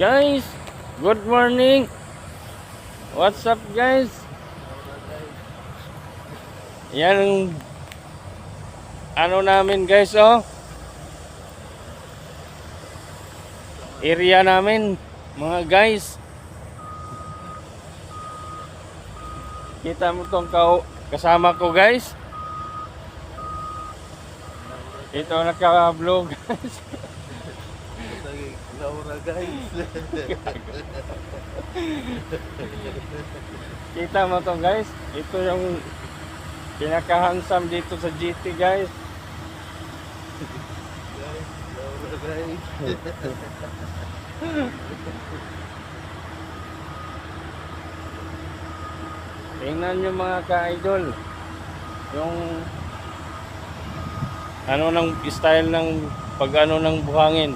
Guys, good morning. What's up guys? Yan ano namin guys, oh. Area namin, mga guys. Kita mo tong kasama ko guys. Ito naka-vlog guys. Laura guys. Kita mo to guys. Ito yung pinaka-handsome dito sa GT guys. Laura guys. Tingnan nyo mga ka-idol. Yung ano ng style ng pag ano ng buhangin.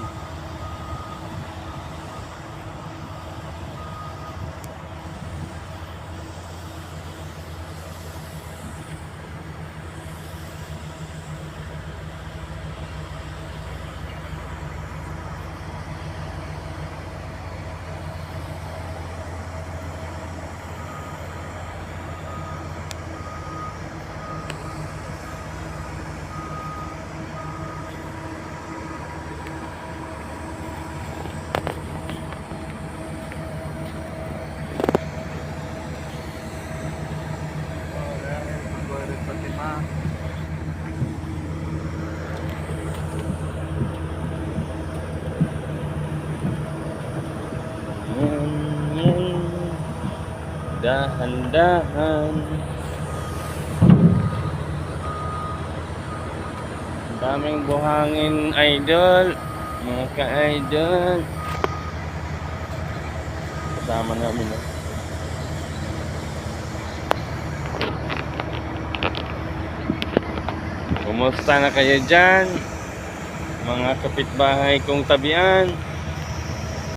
Dahan-dahan. Daming buhangin idol, mga ka-idol. Kasama namin, oh. Kumusta na kayo dyan, mga kapitbahay kong tabian?